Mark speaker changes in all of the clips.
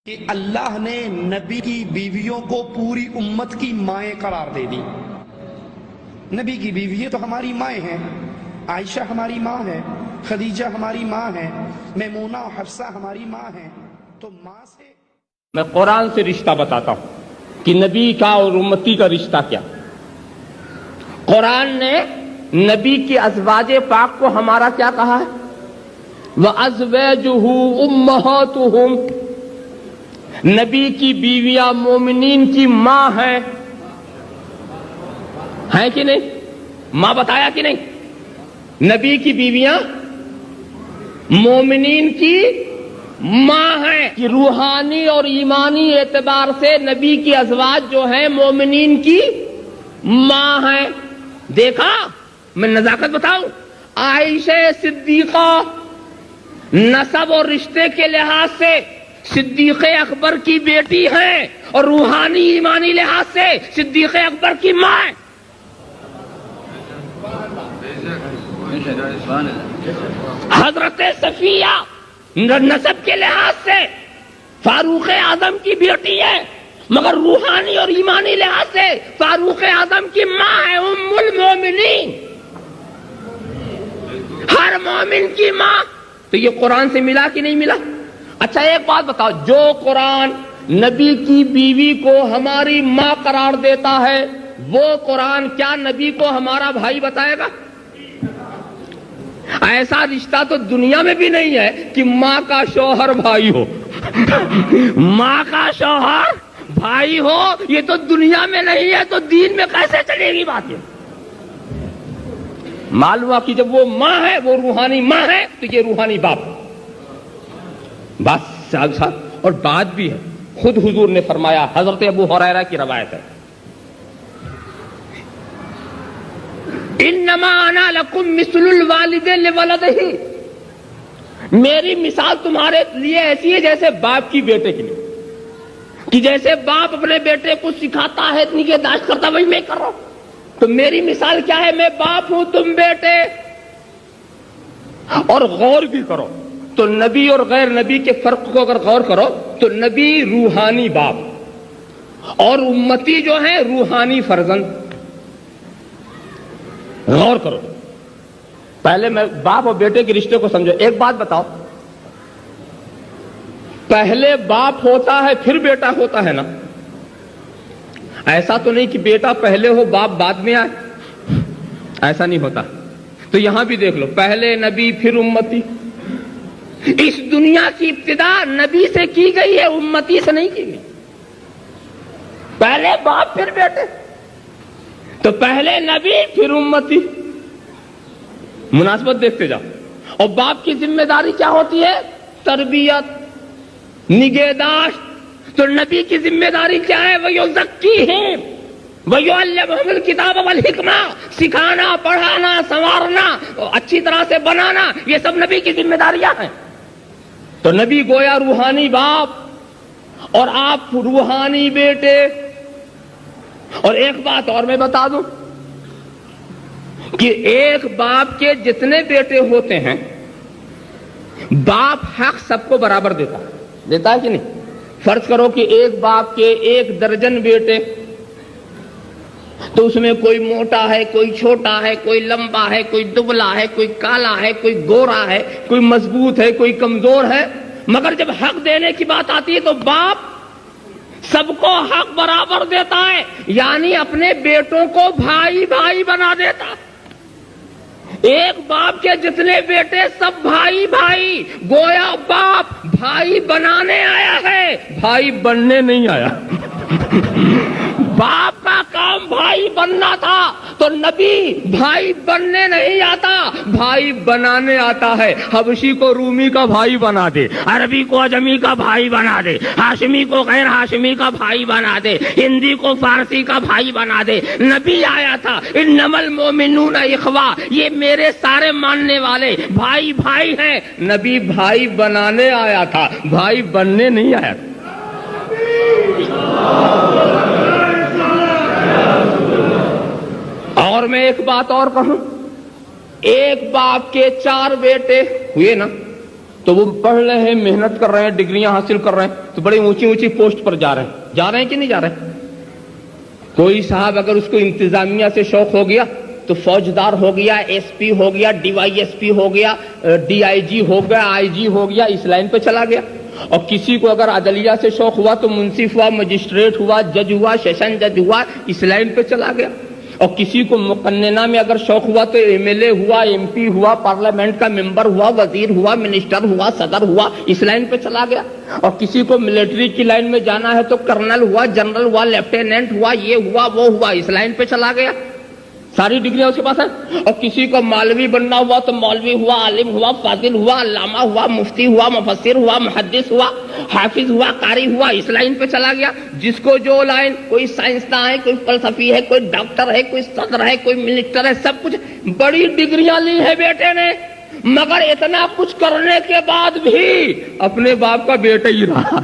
Speaker 1: کہ اللہ نے نبی کی بیویوں کو پوری امت کی مائیں قرار دے دی۔ نبی کی بیویاں تو ہماری مائیں ہیں، عائشہ ہماری ماں ہے، خدیجہ ہماری ماں ہے، میمونہ اور حفصہ ہماری ماں ہیں، تو ماں سے
Speaker 2: میں قرآن سے رشتہ بتاتا ہوں کہ نبی کا اور امتی کا رشتہ کیا۔ قرآن نے نبی کی ازواج پاک کو ہمارا کیا کہا ہے؟ وَأَزْوَاجُهُ أُمَّهَاتُهُمْ، نبی کی بیویاں مومنین کی ماں ہیں کہ نہیں؟ ماں بتایا کہ نہیں؟ نبی کی بیویاں مومنین کی ماں ہیں کہ روحانی اور ایمانی اعتبار سے نبی کی ازواج جو ہیں مومنین کی ماں ہیں۔ دیکھا، میں نزاکت بتاؤں، عائشہ صدیقہ نسب اور رشتے کے لحاظ سے صدیق اکبر کی بیٹی ہیں اور روحانی ایمانی لحاظ سے صدیق اکبر کی ماں ہیں۔ حضرت صفیہ نسب کے لحاظ سے فاروق اعظم کی بیٹی ہے، مگر روحانی اور ایمانی لحاظ سے فاروق اعظم کی ماں ہے، ام المومنین، ہر مومن کی ماں۔ تو یہ قرآن سے ملا کہ نہیں ملا؟ اچھا ایک بات بتاؤ، جو قرآن نبی کی بیوی کو ہماری ماں قرار دیتا ہے، وہ قرآن کیا نبی کو ہمارا بھائی بتائے گا؟ ایسا رشتہ تو دنیا میں بھی نہیں ہے کہ ماں کا شوہر بھائی ہو ماں کا شوہر بھائی ہو، یہ تو دنیا میں نہیں ہے، تو دین میں کیسے چلے گی بات؟ یہ معلوم ہوا کہ جب وہ ماں ہے، وہ روحانی ماں ہے، تو یہ روحانی باپ۔ بات ساتھ ساتھ اور بات بھی ہے، خود حضور نے فرمایا، حضرت ابو ہریرہ کی روایت ہے، انما انا لکم مثل الوالد لولدہ، میری مثال تمہارے لیے ایسی ہے جیسے باپ کی بیٹے کے لیے، کہ جیسے باپ اپنے بیٹے کو سکھاتا ہے، نگہداشت کرتا، وہی میں کر رہا ہوں۔ تو میری مثال کیا ہے؟ میں باپ ہوں، تم بیٹے۔ اور غور بھی کرو تو نبی اور غیر نبی کے فرق کو اگر غور کرو تو نبی روحانی باپ اور امتی جو ہیں روحانی فرزند۔ غور کرو، پہلے میں باپ اور بیٹے کے رشتے کو سمجھو۔ ایک بات بتاؤ، پہلے باپ ہوتا ہے پھر بیٹا ہوتا ہے نا؟ ایسا تو نہیں کہ بیٹا پہلے ہو باپ بعد میں آئے، ایسا نہیں ہوتا۔ تو یہاں بھی دیکھ لو، پہلے نبی پھر امتی۔ اس دنیا کی ابتدا نبی سے کی گئی ہے، امتی سے نہیں کی گئی۔ پہلے باپ پھر بیٹے، تو پہلے نبی پھر امتی، مناسبت دیکھتے جاؤ۔ اور باپ کی ذمہ داری کیا ہوتی ہے؟ تربیت، نگہداشت۔ تو نبی کی ذمہ داری کیا ہے؟ وَيُزَكِّيهِمْ وَيُعَلِّمُهُمُ الْكِتَابَ وَالْحِكْمَةَ، سکھانا، پڑھانا، سنوارنا، اچھی طرح سے بنانا، یہ سب نبی کی ذمہ داریاں ہیں۔ تو نبی گویا روحانی باپ اور آپ روحانی بیٹے۔ اور ایک بات اور میں بتا دوں کہ ایک باپ کے جتنے بیٹے ہوتے ہیں، باپ حق سب کو برابر دیتا ہے کہ نہیں؟ فرض کرو کہ ایک باپ کے 1 درجن بیٹے، تو اس میں کوئی موٹا ہے، کوئی چھوٹا ہے، کوئی لمبا ہے، کوئی دبلا ہے، کوئی کالا ہے، کوئی گورا ہے، کوئی مضبوط ہے، کوئی کمزور ہے، مگر جب حق دینے کی بات آتی ہے تو باپ سب کو حق برابر دیتا ہے، یعنی اپنے بیٹوں کو بھائی بھائی بنا دیتا۔ ایک باپ کے جتنے بیٹے سب بھائی بھائی، گویا باپ بھائی بنانے آیا ہے، بھائی بننے نہیں آیا۔ باپ کا کام بھائی بننا تھا، تو نبی بھائی بننے نہیں آتا، بھائی بنانے آتا ہے۔ حبشی کو رومی کا بھائی بنا دے، عربی کو عجمی کا بھائی بنا دے، ہاشمی کو غیر ہاشمی کا بھائی بنا دے، ہندی کو فارسی کا بھائی بنا دے۔ نبی آیا تھا، انما المؤمنون اخوہ، یہ میرے سارے ماننے والے بھائی بھائی ہیں۔ نبی بھائی بنانے آیا تھا، بھائی بننے نہیں آیا تھا۔ اور میں ایک بات اور کہوں، ایک باپ کے 4 بیٹے ہوئے نا، تو وہ پڑھ رہے ہیں, محنت کر رہے ہیں, ڈگریاں حاصل کر رہے ہیں, تو بڑی اونچی اونچی پوسٹ پر جا رہے ہیں کہ نہیں جا رہے ہیں؟ کوئی صاحب اگر اس کو انتظامیہ سے شوق ہو گیا تو فوجدار ہو گیا, ایس پی ہو گیا, ڈی وائی ایس پی ہو گیا, ڈی آئی جی ہو گیا, آئی جی ہو گیا, اس لائن پہ چلا گیا. اور کسی کو اگر عدلیہ سے شوق ہوا تو منصف ہوا, مجسٹریٹ ہوا, جج ہوا, سیشن جج ہوا, اس لائن پہ چلا گیا. اور کسی کو مقننہ میں اگر شوق ہوا تو ایم ایل اے ہوا, ایم پی ہوا, پارلیمنٹ کا ممبر ہوا, وزیر ہوا, منسٹر ہوا, صدر ہوا, اس لائن پہ چلا گیا. اور کسی کو ملٹری کی لائن میں جانا ہے تو کرنل ہوا, جنرل ہوا, لیفٹیننٹ ہوا, یہ ہوا, وہ ہوا, اس لائن پہ چلا گیا. ساری ڈگریاں اس کے پاس ہیں. اور کسی کو مولوی بننا ہوا تو مولوی ہوا, عالم ہوا, فاضل ہوا, علامہ ہوا, مفتی ہوا, مفسر ہوا, محدث ہوا, حافظ ہوا, قاری ہوا, اس لائن پہ چلا گیا. جس کو جو لائن, کوئی سائنسداں ہے, کوئی فلسفی ہے, کوئی ڈاکٹر ہے, کوئی صدر ہے, کوئی منسٹر ہے, سب کچھ. بڑی ڈگریاں لی ہے بیٹے نے, مگر اتنا کچھ کرنے کے بعد بھی اپنے باپ کا بیٹا ہی رہا.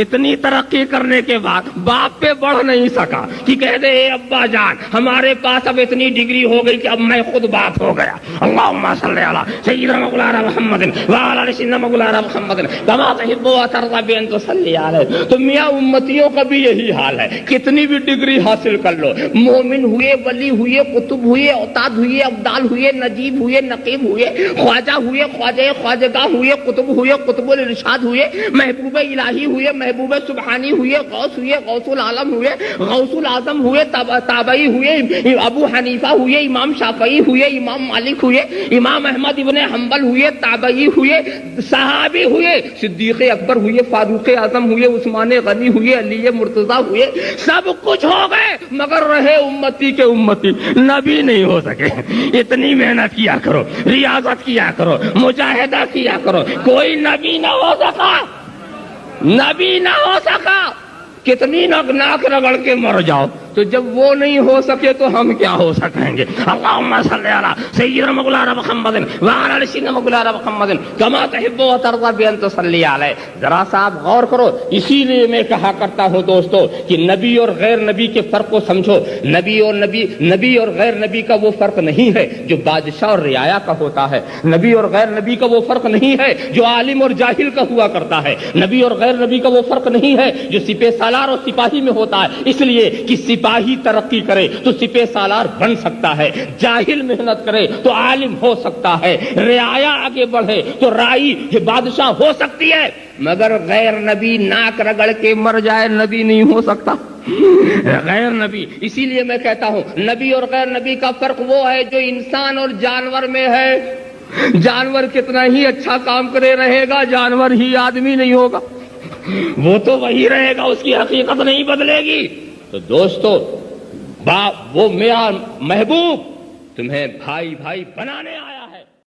Speaker 2: اتنی ترقی کرنے کے بعد باپ پہ بڑھ نہیں سکا کہ کہہ دے اے ابا جان ہمارے پاس اب اتنی ڈگری ہو گئی کہ اب میں خود باپ ہو گیا. اللہم صلی علی سیدنا مولانا محمد وعلی سیدنا مولانا محمد کما تحب و ترضى بان تصلی علیہ. تو میاں امتیوں کا بھی یہی حال ہے, کتنی بھی ڈگری حاصل کر لو, مومن ہوئے, ولی ہوئے, قطب ہوئے, اوتاد ہوئے, ابدال ہوئے, نجیب ہوئے, نقیب ہوئے, خواجہ ہوئے, خواجہ خواجگاہ ہوئے, قطب ہوئے, قطب الارشاد ہوئے, محبوب الہی ہوئے, محبوب سبحانی ہوئے, غوث ہوئے, غوث العالم ہوئے, غوث العظم ہوئے, تابعی ہوئے, ابو حنیفہ ہوئے, امام شافعی ہوئے, امام مالک ہوئے, امام احمد ابن حنبل ہوئے, تابعی ہوئے, صحابی ہوئے, صدیق اکبر ہوئے, فاروق اعظم ہوئے, عثمان غنی ہوئے, علی مرتضیٰ ہوئے, سب کچھ ہو گئے مگر رہے امتی کے امتی, نبی نہیں ہو سکے. اتنی محنت کیا کرو, ریاضت کیا کرو, مجاہدہ کیا کرو, کوئی نبی نہ ہو سکا, نبی نہ ہو سکا. کتنی ناک رگڑ کے مر جاؤ, تو جب وہ نہیں ہو سکے تو ہم کیا ہو سکیں گے. اللہم صلی علی سیدنا مولانا محمد وعلی سیدنا مولانا محمد کما تحب و ترضى بان تصلی علیہ. ذرا سا آپ غور کرو. اسی لیے میں کہا کرتا ہوں دوستو کہ نبی اور غیر نبی کے فرق کو سمجھو. نبی اور غیر نبی کا وہ فرق نہیں ہے جو بادشاہ اور رعایا کا ہوتا ہے. نبی اور غیر نبی کا وہ فرق نہیں ہے جو عالم اور جاہل کا ہوا کرتا ہے. نبی اور غیر نبی کا وہ فرق نہیں ہے جو سپہ سالار اور سپاہی میں ہوتا ہے. اس لیے کہ سپاہی ترقی کرے تو سپہ سالار بن سکتا ہے, جاہل محنت کرے تو عالم ہو سکتا ہے, رعایا آگے بڑھے تو رائی بادشاہ ہو سکتی ہے. مگر غیر نبی ناک رگڑ کے مر جائے, نبی نہیں ہو سکتا. غیر نبی, اسی لیے میں کہتا ہوں نبی اور غیر نبی کا فرق وہ ہے جو انسان اور جانور میں ہے. جانور کتنا ہی اچھا کام کرے رہے گا, جانور ہی آدمی نہیں ہوگا, وہ تو وہی رہے گا, اس کی حقیقت نہیں بدلے گی. تو دوستو وہ میرا محبوب تمہیں بھائی بھائی بنانے